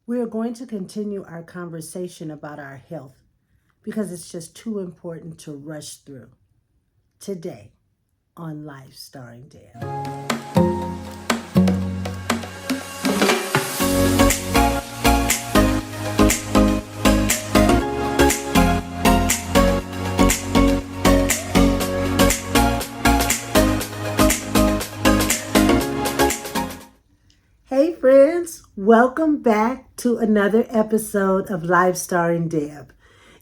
We are going to continue our conversation about our health because it's just too important to rush through today on Life Starring Dad. Hey friends, welcome back to another episode of Life Starring Deb.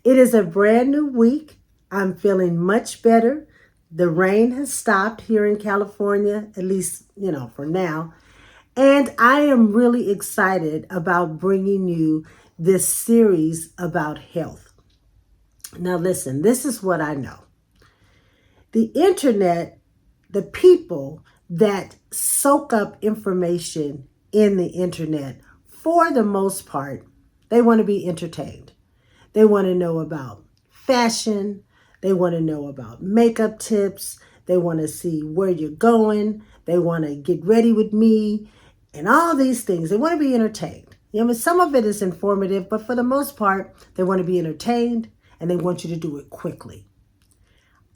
It is a brand new week. I'm feeling much better. The rain has stopped here in California, at least, for now. And I am really excited about bringing you this series about health. Now listen, this is what I know. The internet, the people that soak up information in the internet, for the most part, they want to be entertained. They want to know about fashion. They want to know about makeup tips. They want to see where you're going. They want to get ready with me and all these things. They want to be entertained. Some of it is informative, but for the most part, they want to be entertained and they want you to do it quickly.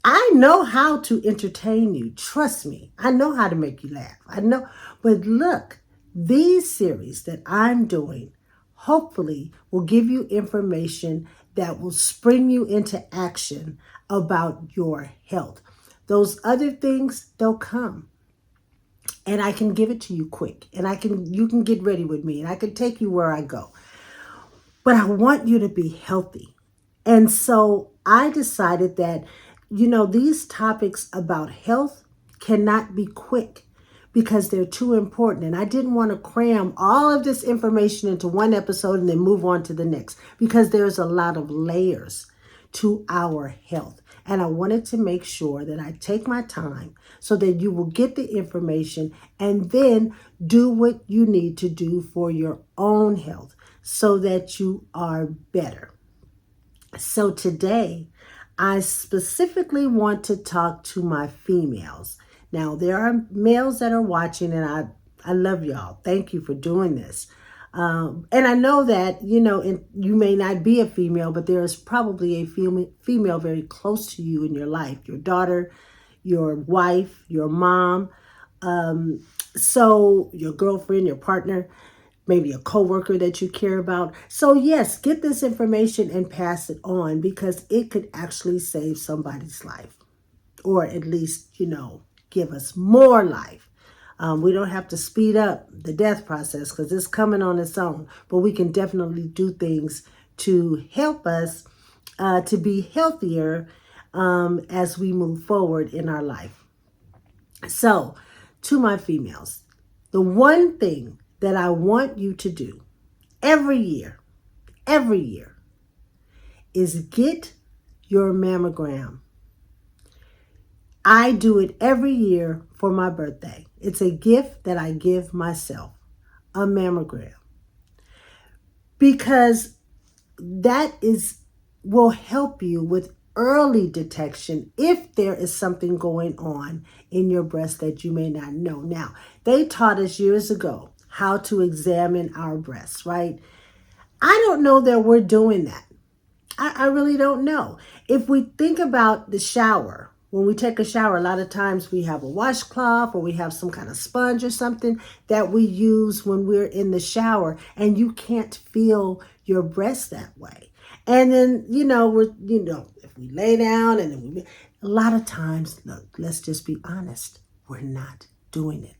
I know how to entertain you. Trust me. I know how to make you laugh. I know. But look, these series that I'm doing hopefully will give you information that will spring you into action about your health. Those other things, they'll come. And I can give it to you quick. And you can get ready with me. And I can take you where I go. But I want you to be healthy. And so I decided that these topics about health cannot be quick because they're too important. And I didn't want to cram all of this information into one episode and then move on to the next because there's a lot of layers to our health. And I wanted to make sure that I take my time so that you will get the information and then do what you need to do for your own health so that you are better. So today, I specifically want to talk to my females. Now, there are males that are watching, and I love y'all. Thank you for doing this. And I know that, you may not be a female, but there is probably a female very close to you in your life, your daughter, your wife, your mom, so your girlfriend, your partner, maybe a coworker that you care about. So yes, get this information and pass it on because it could actually save somebody's life or at least, give us more life. We don't have to speed up the death process because it's coming on its own, but we can definitely do things to help us to be healthier as we move forward in our life. So to my females, the one thing that I want you to do every year, is get your mammogram. I do it every year for my birthday. It's a gift that I give myself, a mammogram. Because that will help you with early detection if there is something going on in your breast that you may not know. Now, they taught us years ago how to examine our breasts, right? I don't know that we're doing that. I really don't know. If we think about the shower, when we take a shower, a lot of times we have a washcloth or we have some kind of sponge or something that we use when we're in the shower, and you can't feel your breast that way. And then, if we lay down and then a lot of times, look, let's just be honest, we're not doing it.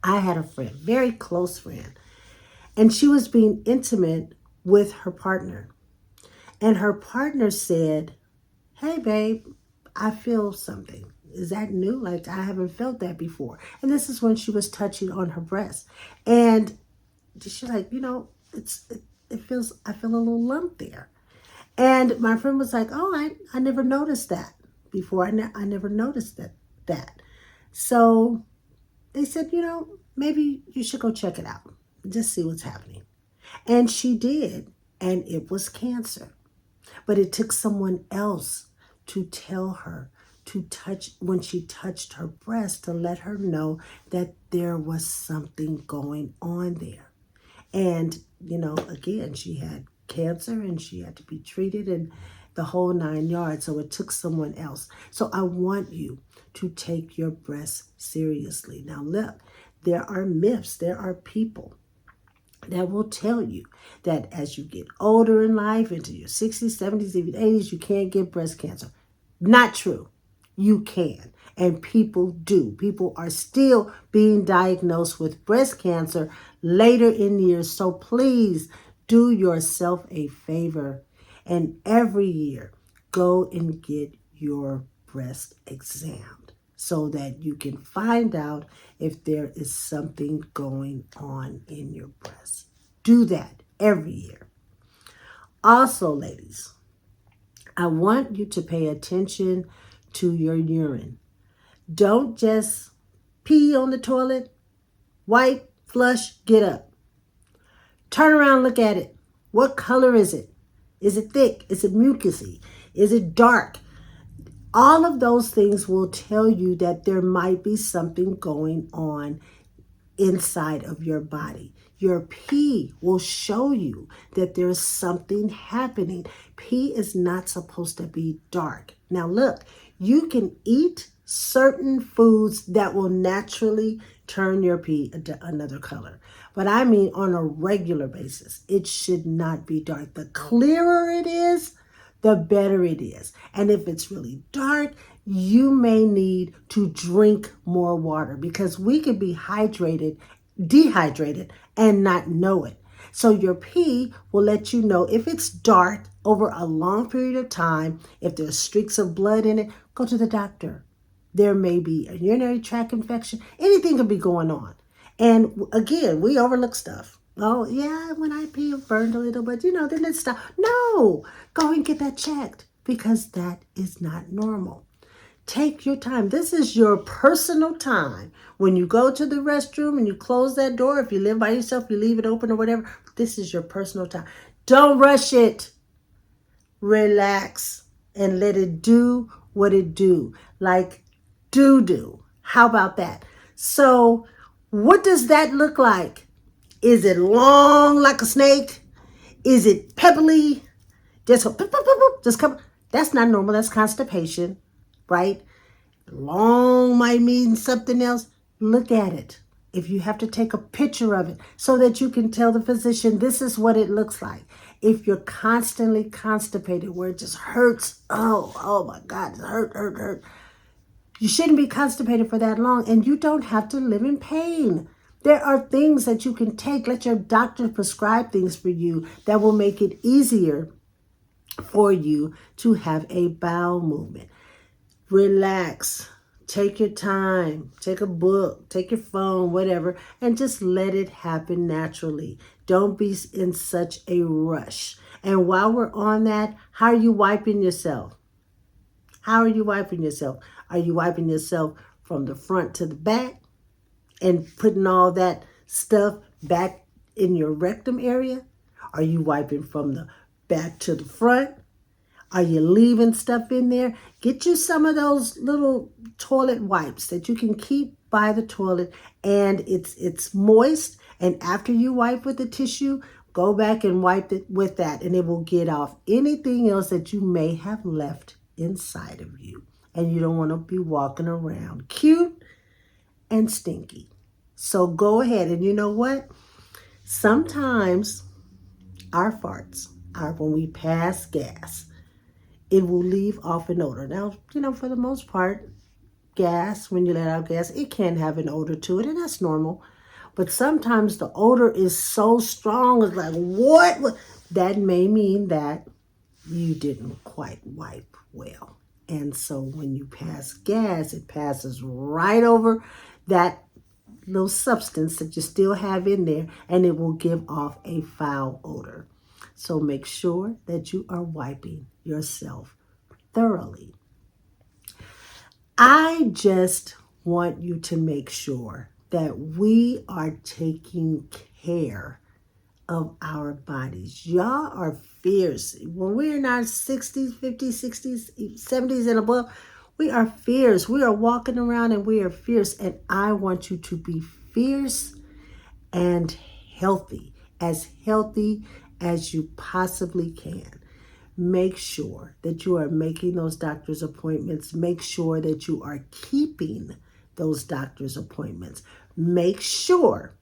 I had a friend, very close friend, and she was being intimate with her partner. And her partner said, "Hey, babe, I feel something. Is that new? Like, I haven't felt that before." And this is when she was touching on her breast. And she's like, I feel a little lump there. And my friend was like, "Oh, I never noticed that before. I never noticed that. So they said, maybe you should go check it out. Just see what's happening." And she did. And it was cancer. But it took someone else to tell her when she touched her breast, to let her know that there was something going on there. And again, she had cancer and she had to be treated and the whole 9 yards. So it took someone else. So I want you to take your breasts seriously. Now, look, there are myths, there are people that will tell you that as you get older in life, into your 60s, 70s, even 80s, you can't get breast cancer. Not true. You can. And people do. People are still being diagnosed with breast cancer later in years. So please do yourself a favor and every year go and get your breast examined so that you can find out if there is something going on in your breast. Do that every year. Also, ladies, I want you to pay attention to your urine. Don't just pee on the toilet, wipe, flush, get up. Turn around, look at it. What color is it? Is it thick? Is it mucousy? Is it dark? All of those things will tell you that there might be something going on inside of your body. Your pee will show you that there's something happening. Pee is not supposed to be dark. Now look, you can eat certain foods that will naturally turn your pee another color. But I mean on a regular basis, it should not be dark. The clearer it is, the better it is. And if it's really dark, you may need to drink more water because we can be dehydrated, and not know it. So your pee will let you know if it's dark over a long period of time, if there's streaks of blood in it, go to the doctor. There may be a urinary tract infection. Anything could be going on. And again, we overlook stuff. Oh, yeah, when I pee, it burned a little, but then it stopped. No, go and get that checked because that is not normal. Take your time. This is your personal time. When you go to the restroom and you close that door, if you live by yourself, you leave it open or whatever, this is your personal time. Don't rush it. Relax and let it do what it do. Like do. How about that? So what does that look like? Is it long like a snake? Is it pebbly? Just go, boop, boop, boop, boop, just come. That's not normal. That's constipation, right? Long might mean something else. Look at it. If you have to take a picture of it so that you can tell the physician this is what it looks like. If you're constantly constipated where it just hurts, oh my God, it hurt. You shouldn't be constipated for that long and you don't have to live in pain. There are things that you can take. Let your doctor prescribe things for you that will make it easier for you to have a bowel movement. Relax. Take your time. Take a book. Take your phone, whatever, and just let it happen naturally. Don't be in such a rush. And while we're on that, how are you wiping yourself? How are you wiping yourself? Are you wiping yourself from the front to the back and putting all that stuff back in your rectum area? Are you wiping from the back to the front? Are you leaving stuff in there? Get you some of those little toilet wipes that you can keep by the toilet and it's moist. And after you wipe with the tissue, go back and wipe it with that and it will get off anything else that you may have left inside of you. And you don't want to be walking around cute and stinky. So go ahead. And you know what? Sometimes our farts are when we pass gas. It will leave off an odor. Now, for the most part, gas, when you let out gas, it can have an odor to it, and that's normal. But sometimes the odor is so strong, it's like, what? That may mean that you didn't quite wipe well. And so when you pass gas, it passes right over that little substance that you still have in there, and it will give off a foul odor. So make sure that you are wiping yourself thoroughly. I just want you to make sure that we are taking care of our bodies. Y'all are fierce. When we're in our 60s, 50s, 60s, 70s and above, we are fierce. We are walking around and we are fierce. And I want you to be fierce and healthy as healthy as you possibly can. Make sure that you are making those doctor's appointments. Make sure that you are keeping those doctor's appointments. Make sure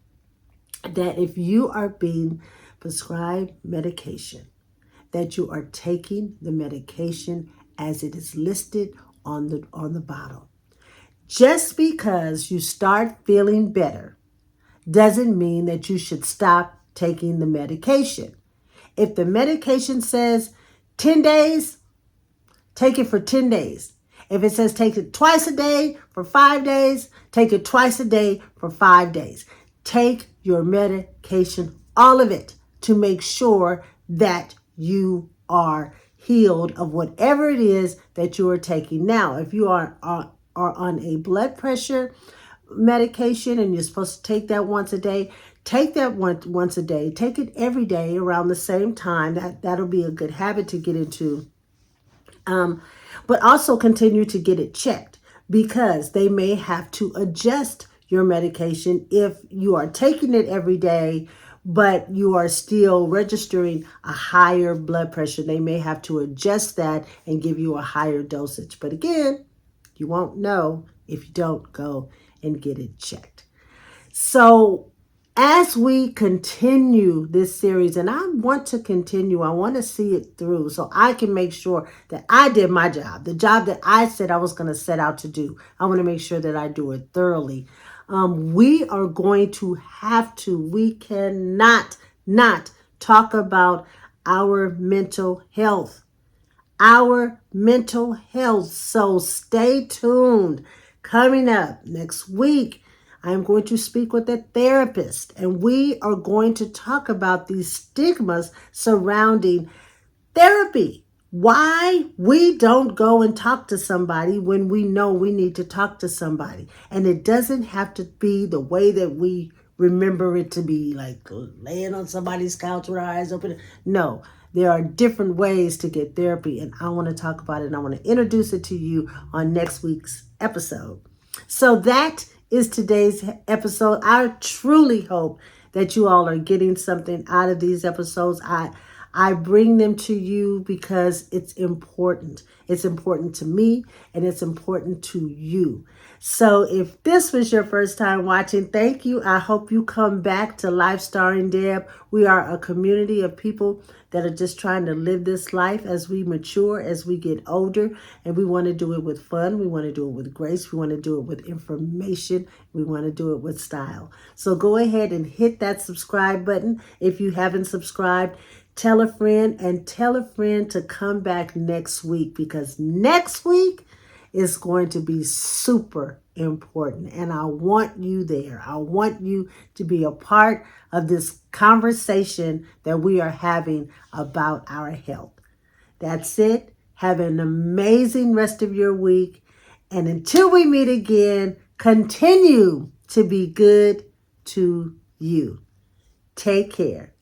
that if you are being prescribed medication, that you are taking the medication as it is listed on the bottle. Just because you start feeling better doesn't mean that you should stop taking the medication. If the medication says 10 days, take it for 10 days. If it says take it twice a day for 5 days, take it twice a day for 5 days. Take your medication, all of it, to make sure that you are healed of whatever it is that you are taking. Now, if you are on a blood pressure medication and you're supposed to take that once a day, take that once a day. Take it every day around the same time. That'll be a good habit to get into. But also continue to get it checked, because they may have to adjust your medication if you are taking it every day, but you are still registering a higher blood pressure. They may have to adjust that and give you a higher dosage. But again, you won't know if you don't go and get it checked. So as we continue this series, and I want to continue, I want to see it through so I can make sure that I did my job, the job that I said I was going to set out to do. I want to make sure that I do it thoroughly. We are going to we cannot not talk about our mental health. Our mental health. So stay tuned. Coming up next week, I'm going to speak with a therapist, and we are going to talk about these stigmas surrounding therapy. Why we don't go and talk to somebody when we know we need to talk to somebody. And it doesn't have to be the way that we remember it to be, like laying on somebody's couch with our eyes open. No, there are different ways to get therapy, and I want to talk about it, and I want to introduce it to you on next week's episode. So that is today's episode. I truly hope that you all are getting something out of these episodes. I bring them to you because it's important. It's important to me, and it's important to you. So if this was your first time watching, thank you. I hope you come back to Life Starring Deb. We are a community of people that are just trying to live this life as we mature, as we get older, and we want to do it with fun. We want to do it with grace. We want to do it with information. We want to do it with style. So go ahead and hit that subscribe button if you haven't subscribed. Tell a friend, and tell a friend to come back next week, because next week is going to be super important, and I want you there. I want you to be a part of this conversation that we are having about our health. That's it. Have an amazing rest of your week, and until we meet again, continue to be good to you. Take care.